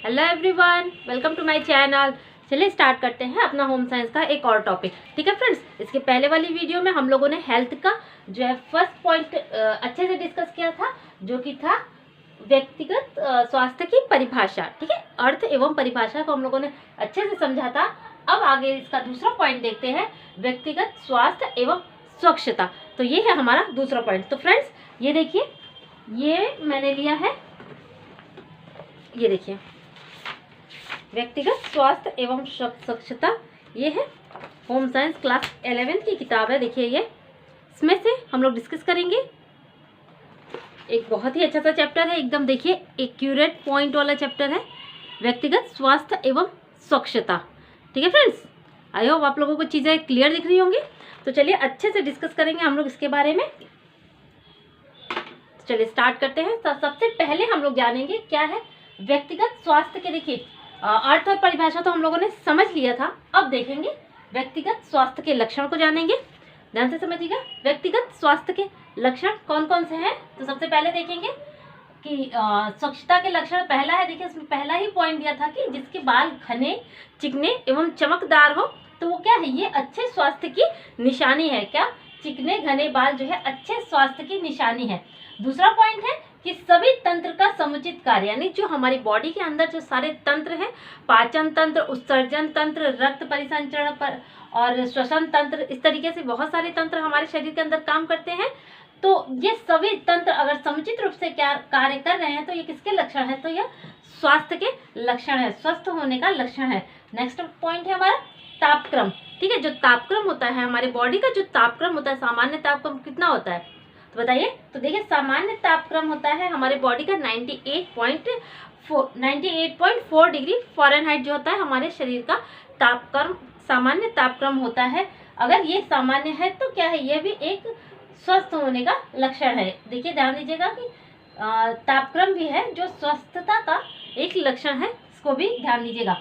Hello everyone, welcome to my channel. चलिए start करते हैं अपना होम साइंस का एक और टॉपिक। ठीक है फ्रेंड्स, इसके पहले वाली वीडियो में हम लोगों ने हेल्थ का जो है फर्स्ट पॉइंट अच्छे से डिस्कस किया था, जो कि था व्यक्तिगत स्वास्थ्य की परिभाषा। ठीक है, अर्थ एवं परिभाषा को हम लोगों ने अच्छे से समझा था। अब आगे इसका दूसरा पॉइंट देखते हैं, व्यक्तिगत स्वास्थ्य एवं स्वच्छता। तो ये है हमारा दूसरा पॉइंट। तो फ्रेंड्स ये देखिए, ये मैंने लिया है, ये देखिए व्यक्तिगत स्वास्थ्य एवं स्वच्छता। ये है होम साइंस क्लास 11 की किताब है। देखिए ये, इसमें से हम लोग डिस्कस करेंगे। एक बहुत ही अच्छा सा चैप्टर है, एकदम देखिए एक्यूरेट पॉइंट वाला चैप्टर है, व्यक्तिगत स्वास्थ्य एवं स्वच्छता। ठीक है फ्रेंड्स, आई होप आप लोगों को चीज़ें क्लियर दिख रही होंगी। तो चलिए अच्छे से डिस्कस करेंगे हम लोग इसके बारे में। चलिए स्टार्ट करते हैं। तो सबसे पहले हम लोग जानेंगे क्या है व्यक्तिगत स्वास्थ्य के। देखिए अर्थ और परिभाषा तो हम लोगों ने समझ लिया था। अब देखेंगे व्यक्तिगत स्वास्थ्य के लक्षण को जानेंगे। ध्यान से समझिएगा, व्यक्तिगत स्वास्थ्य के लक्षण कौन कौन से हैं। तो सबसे पहले देखेंगे कि स्वच्छता के लक्षण पहला है। देखिए उसमें पहला ही पॉइंट दिया था कि जिसके बाल घने, चिकने एवं चमकदार हो, तो वो क्या है, ये अच्छे स्वास्थ्य की निशानी है। क्या, चिकने घने बाल जो है अच्छे स्वास्थ्य की निशानी है। दूसरा पॉइंट है कि सभी तंत्र का समुचित कार्य, यानी जो हमारी बॉडी के अंदर जो सारे तंत्र हैं, पाचन तंत्र, उत्सर्जन तंत्र, रक्त परिसंचरण पर और श्वसन तंत्र, इस तरीके से बहुत सारे तंत्र हमारे शरीर के अंदर काम करते हैं। तो ये सभी तंत्र अगर समुचित रूप से क्या कार्य कर रहे हैं, तो ये किसके लक्षण है, तो यह स्वास्थ्य के लक्षण है, स्वस्थ होने का लक्षण है। नेक्स्ट पॉइंट है हमारा तापक्रम। ठीक है, जो तापक्रम होता है हमारे बॉडी का, जो तापक्रम होता है, सामान्य तापक्रम कितना होता है तो बताइए। तो देखिए सामान्य तापक्रम होता है हमारे बॉडी का 98.4 डिग्री फ़ारेनहाइट जो होता है हमारे शरीर का तापक्रम, सामान्य तापक्रम होता है। अगर ये सामान्य है तो क्या है, ये भी एक स्वस्थ होने का लक्षण है। देखिए ध्यान दीजिएगा कि तापक्रम भी है जो स्वस्थता का एक लक्षण है, इसको भी ध्यान दीजिएगा।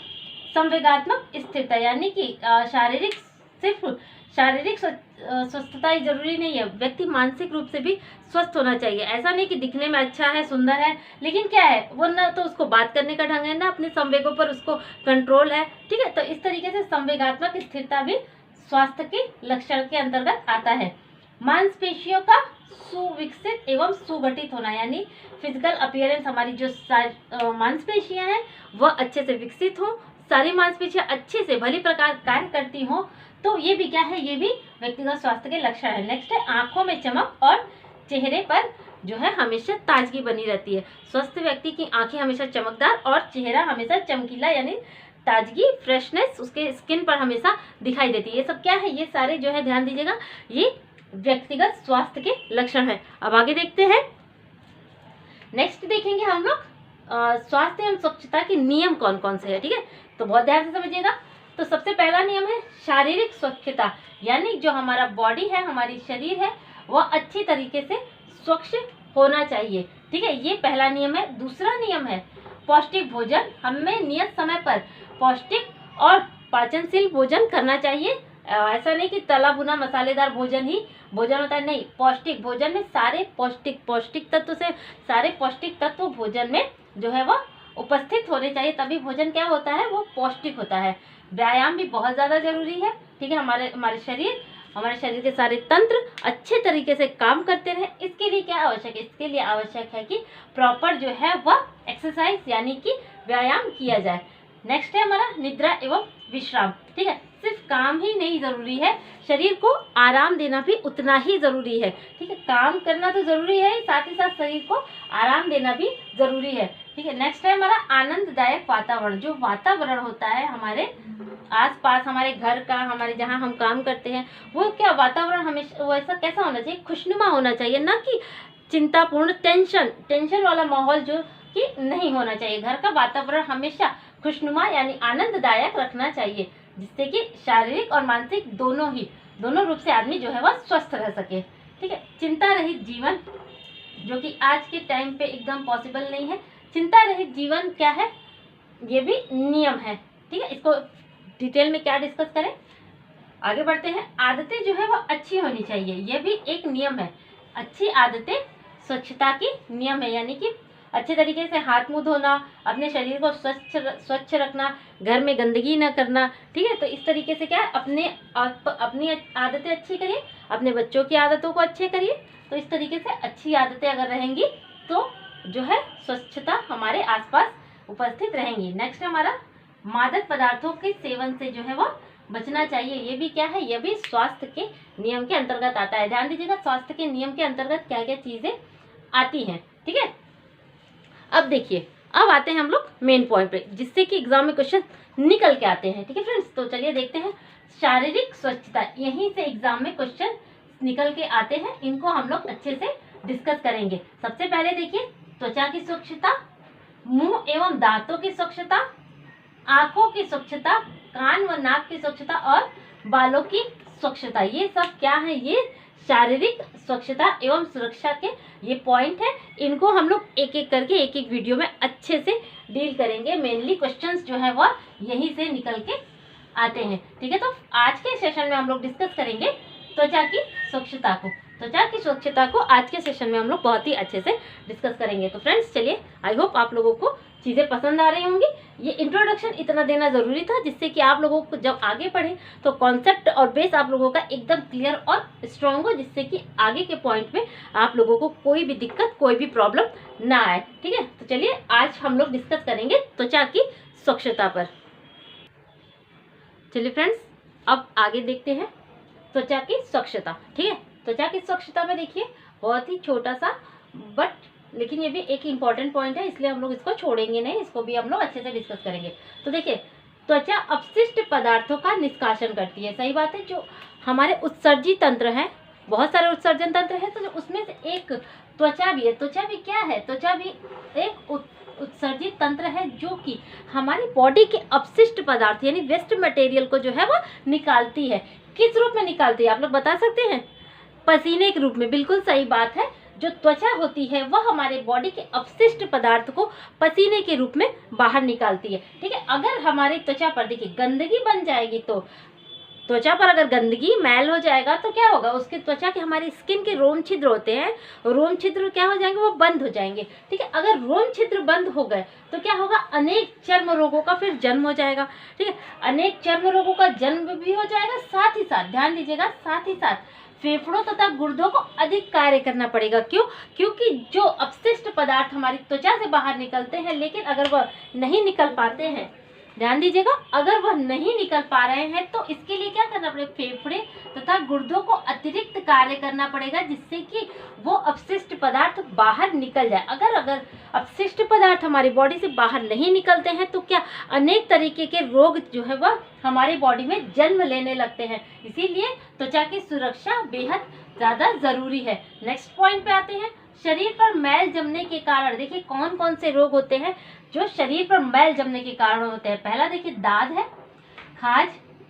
संवेगात्मक स्थिरता, यानी कि शारीरिक, सिर्फ शारीरिक स्वस्थता ही जरूरी नहीं है, व्यक्ति मानसिक रूप से भी स्वस्थ होना चाहिए। ऐसा नहीं कि दिखने में अच्छा है, सुंदर है, लेकिन क्या है वो ना तो उसको बात करने का ढंग है, ना अपने संवेगों पर उसको कंट्रोल है। ठीक है, तो इस तरीके से संवेगात्मक स्थिरता भी स्वास्थ्य के लक्षण के अंतर्गत आता है। मांसपेशियों का सुविकसित एवं सुगठित होना, यानी फिजिकल अपीयरेंस, हमारी जो मांसपेशियां हैं वह अच्छे से विकसित हो, सारी मांसपेशियां अच्छे से भली प्रकार कार्य करती हो, तो ये भी क्या है, ये भी व्यक्तिगत स्वास्थ्य के लक्षण है। नेक्स्ट है आंखों में चमक और चेहरे पर जो है हमेशा ताजगी बनी रहती है। स्वस्थ व्यक्ति की आंखें हमेशा चमकदार और चेहरा हमेशा चमकीला, यानी ताजगी, फ्रेशनेस उसके स्किन पर हमेशा दिखाई देती है। ये सब क्या है, ये सारे जो है ध्यान दीजिएगा, ये व्यक्तिगत स्वास्थ्य के लक्षण है। अब आगे देखते हैं, नेक्स्ट देखेंगे हम लोग स्वास्थ्य एवं स्वच्छता के नियम कौन कौन से है। ठीक है, तो बहुत ध्यान से समझिएगा। तो सबसे पहला नियम है शारीरिक स्वच्छता, यानी जो हमारा बॉडी है, हमारी शरीर है, वह अच्छी तरीके से स्वच्छ होना चाहिए। ठीक है, ये पहला नियम है। दूसरा नियम है पौष्टिक भोजन, हमें नियत समय पर पौष्टिक और पाचनशील भोजन करना चाहिए। ऐसा नहीं कि तला भुना मसालेदार भोजन ही भोजन होता है, नहीं, पौष्टिक भोजन में सारे पौष्टिक तत्व से सारे पौष्टिक तत्व भोजन में जो है वह उपस्थित होने चाहिए, तभी भोजन क्या होता है, वो पौष्टिक होता है। व्यायाम भी बहुत ज़्यादा जरूरी है। ठीक है, हमारे शरीर के सारे तंत्र अच्छे तरीके से काम करते रहे, इसके लिए क्या आवश्यक है, इसके लिए आवश्यक है कि प्रॉपर जो है वह एक्सरसाइज, यानी कि व्यायाम किया जाए। नेक्स्ट है हमारा निद्रा एवं विश्राम। ठीक है, सिर्फ काम ही नहीं जरूरी है, शरीर को आराम देना भी उतना ही जरूरी है। ठीक है, काम करना तो जरूरी है, साथ ही साथ शरीर को आराम देना भी जरूरी है। ठीक है, नेक्स्ट है हमारा आनंददायक वातावरण। जो वातावरण होता है हमारे आसपास, हमारे घर का, हमारे जहाँ हम काम करते हैं, वो क्या वातावरण हमेशा वैसा कैसा होना चाहिए, खुशनुमा होना चाहिए, ना कि चिंतापूर्ण, टेंशन वाला माहौल जो कि नहीं होना चाहिए। घर का वातावरण हमेशा खुशनुमा यानी आनंददायक रखना चाहिए, जिससे कि शारीरिक और मानसिक दोनों रूप से आदमी जो है वह स्वस्थ रह सके। ठीक है, चिंता रहित जीवन, जो कि आज के टाइम पे एकदम पॉसिबल नहीं है। चिंता रहित जीवन क्या है, ये भी नियम है। ठीक है, इसको डिटेल में क्या डिस्कस करें, आगे बढ़ते हैं। आदतें जो है वो अच्छी होनी चाहिए, ये भी एक नियम है। अच्छी आदतें स्वच्छता की नियम है, यानी कि अच्छे तरीके से हाथ मुंह धोना, अपने शरीर को स्वच्छ रखना, घर में गंदगी ना करना, ठीक है। तो इस तरीके से क्या है, अपनी आदतें अच्छी करिए, अपने बच्चों की आदतों को अच्छे करिए। तो इस तरीके से अच्छी आदतें अगर रहेंगी तो जो है स्वच्छता हमारे आसपास उपस्थित रहेंगी। नेक्स्ट हमारा मादक पदार्थों के सेवन से जो है वो बचना चाहिए। ये भी क्या है, ये भी स्वास्थ्य के नियम के अंतर्गत आता है। ध्यान दीजिएगा, स्वास्थ्य के नियम के अंतर्गत क्या क्या चीजें आती हैं, ठीक है। अब देखिए, अब आते हैं हम लोग मेन पॉइंट पे, जिससे कि एग्जाम में क्वेश्चन निकल के आते हैं, ठीक है फ्रेंड्स। तो चलिए देखते हैं शारीरिक स्वच्छता, यहीं से एग्जाम में क्वेश्चन निकल के आते हैं, इनको हम लोग अच्छे से डिस्कस करेंगे। सबसे पहले देखिए, त्वचा की स्वच्छता, मुंह एवं दांतों की स्वच्छता, आंखों की स्वच्छता, कान व नाक की स्वच्छता और बालों की स्वच्छता। ये सब क्या है, ये शारीरिक स्वच्छता एवं सुरक्षा के ये पॉइंट है। इनको हम लोग एक एक करके एक एक वीडियो में अच्छे से डील करेंगे। मेनली क्वेश्चंस जो है वो यहीं से निकल के आते हैं, ठीक है। तो आज के सेशन में हम लोग डिस्कस करेंगे त्वचा की स्वच्छता को। त्वचा की स्वच्छता को आज के सेशन में हम लोग बहुत ही अच्छे से डिस्कस करेंगे। तो फ्रेंड्स चलिए, आई होप आप लोगों को चीज़ें पसंद आ रही होंगी। ये इंट्रोडक्शन इतना देना ज़रूरी था, जिससे कि आप लोगों को जब आगे पढ़े तो कॉन्सेप्ट और बेस आप लोगों का एकदम क्लियर और स्ट्रॉन्ग हो, जिससे कि आगे के पॉइंट में आप लोगों को कोई भी दिक्कत, कोई भी प्रॉब्लम ना आए, ठीक है। तो चलिए आज हम लोग डिस्कस करेंगे त्वचा की स्वच्छता पर। चलिए फ्रेंड्स, अब आगे देखते हैं त्वचा की स्वच्छता, ठीक है। त्वचा की स्वच्छता में देखिए, बहुत ही छोटा सा बट लेकिन ये भी एक इम्पॉर्टेंट पॉइंट है, इसलिए हम लोग इसको छोड़ेंगे नहीं, इसको भी हम लोग अच्छे से डिस्कस करेंगे। तो देखिए, त्वचा अपशिष्ट पदार्थों का निष्कासन करती है। सही बात है, जो हमारे उत्सर्जी तंत्र है, बहुत सारे उत्सर्जन तंत्र है, तो उसमें से एक त्वचा भी है। त्वचा भी क्या है, त्वचा भी एक उत्सर्जित तंत्र है, जो कि हमारी बॉडी के अपशिष्ट पदार्थ यानी वेस्ट मटेरियल को जो है वो निकालती है। किस रूप में निकालती है, आप लोग बता सकते हैं? पसीने के रूप में। बिल्कुल सही बात है, जो त्वचा होती है वह हमारे बॉडी के अपशिष्ट पदार्थ को पसीने के रूप में बाहर निकालती है, ठीक है। अगर हमारी त्वचा पर देखिए गंदगी बन जाएगी, तो त्वचा पर अगर गंदगी मैल हो जाएगा तो क्या होगा, उसके त्वचा के हमारी स्किन के रोम छिद्र होते हैं, रोम छिद्र क्या हो जाएंगे, वो बंद हो जाएंगे, ठीक है। अगर रोम छिद्र बंद हो गए तो क्या होगा, अनेक चर्म रोगों का फिर जन्म हो जाएगा, ठीक है। अनेक चर्म रोगों का जन्म भी हो जाएगा, साथ ही साथ ध्यान दीजिएगा, साथ ही साथ फेफड़ों तथा गुर्दों को अधिक कार्य करना पड़ेगा। क्यों? क्योंकि जो अपशिष्ट पदार्थ हमारी त्वचा से बाहर निकलते हैं, लेकिन अगर वह नहीं निकल पाते हैं, ध्यान दीजिएगा, अगर वह नहीं निकल पा रहे हैं तो इसके लिए क्या करना पड़ेगा, फेफड़े तथा गुर्दों को अतिरिक्त कार्य करना पड़ेगा, जिससे कि वो अपशिष्ट पदार्थ बाहर निकल जाए। अगर अपशिष्ट पदार्थ हमारी बॉडी से बाहर नहीं निकलते हैं तो क्या अनेक तरीके के रोग जो है वह हमारी बॉडी में जन्म लेने लगते हैं। इसीलिए त्वचा की सुरक्षा बेहद ज़्यादा ज़रूरी है। नेक्स्ट पॉइंट पे आते हैं, शरीर पर मैल जमने के कारण। देखिए कौन कौन से रोग होते हैं जो शरीर पर मैल जमने के कारण होते हैं। पहला देखिए दाद है, खाज,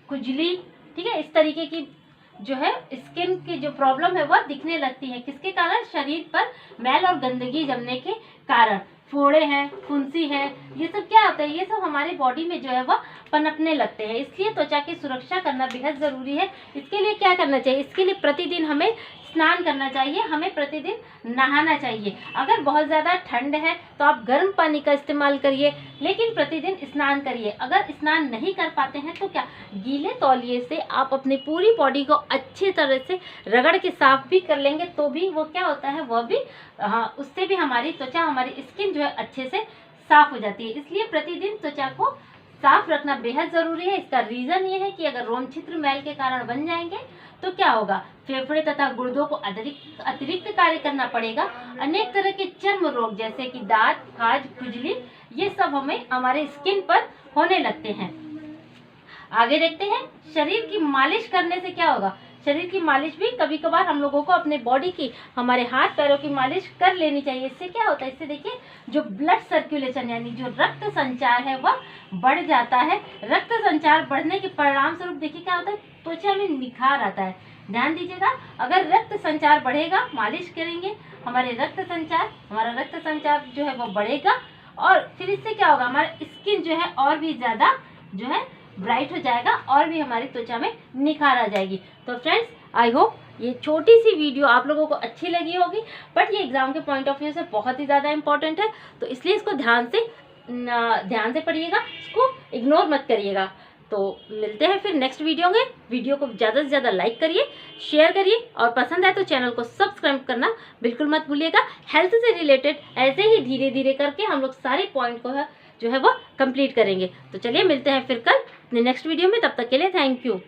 खुजली, ठीक है। इस तरीके की जो है स्किन की जो प्रॉब्लम है वह दिखने लगती है। किसके कारण? शरीर पर मैल और गंदगी जमने के कारण। फोड़े हैं, फुंसी है, ये सब क्या होता है, ये सब हमारे बॉडी में जो है वह पनपने लगते हैं। इसलिए त्वचा की सुरक्षा करना बेहद ज़रूरी है। इसके लिए क्या करना चाहिए, इसके लिए प्रतिदिन हमें स्नान करना चाहिए, हमें प्रतिदिन नहाना चाहिए। अगर बहुत ज़्यादा ठंड है तो आप गर्म पानी का इस्तेमाल करिए, लेकिन प्रतिदिन स्नान करिए। अगर स्नान नहीं कर पाते हैं तो क्या, गीले तौलिए से आप अपनी पूरी बॉडी को अच्छी तरह से रगड़ के साफ भी कर लेंगे तो भी वो क्या होता है, वह भी उससे भी हमारी त्वचा, हमारी स्किन जो है अच्छे से साफ हो जाती है। इसलिए प्रतिदिन त्वचा को साफ रखना बेहद ज़रूरी है। इसका रीज़न ये है कि अगर रोम छिद्र मैल के कारण बन जाएंगे तो क्या होगा, फेफड़े तथा गुर्दों को अतिरिक्त कार्य करना पड़ेगा। अनेक तरह के चर्म रोग जैसे कि दाद, खाज, खुजली, ये सब हमें हमारे स्किन पर होने लगते हैं। आगे देखते हैं, शरीर की मालिश करने से क्या होगा। शरीर की मालिश भी कभी कभार हम लोगों को अपने बॉडी की, हमारे हाथ पैरों की मालिश कर लेनी चाहिए। इससे क्या होता है, इससे देखिए जो ब्लड सर्कुलेशन यानी जो रक्त संचार है वह बढ़ जाता है। रक्त संचार बढ़ने के परिणाम स्वरूप देखिए क्या होता है, त्वचा में निखार आता है। ध्यान दीजिएगा, अगर रक्त संचार बढ़ेगा, मालिश करेंगे, हमारा रक्त संचार जो है वो बढ़ेगा और फिर इससे क्या होगा, हमारा स्किन जो है और भी ज़्यादा जो है ब्राइट हो जाएगा और भी हमारी त्वचा में निखार आ जाएगी। तो फ्रेंड्स, आई होप ये छोटी सी वीडियो आप लोगों को अच्छी लगी होगी, बट ये एग्ज़ाम के पॉइंट ऑफ व्यू से बहुत ही ज़्यादा इंपॉर्टेंट है, तो इसलिए इसको ध्यान से पढ़िएगा, इसको इग्नोर मत करिएगा। तो मिलते हैं फिर नेक्स्ट वीडियो में। वीडियो को ज़्यादा से ज़्यादा लाइक करिए, शेयर करिए, और पसंद आए तो चैनल को सब्सक्राइब करना बिल्कुल मत भूलिएगा। हेल्थ से रिलेटेड ऐसे ही धीरे धीरे करके हम लोग सारे पॉइंट को जो है वो कंप्लीट करेंगे। तो चलिए मिलते हैं फिर कल नेक्स्ट वीडियो में, तब तक के लिए थैंक यू।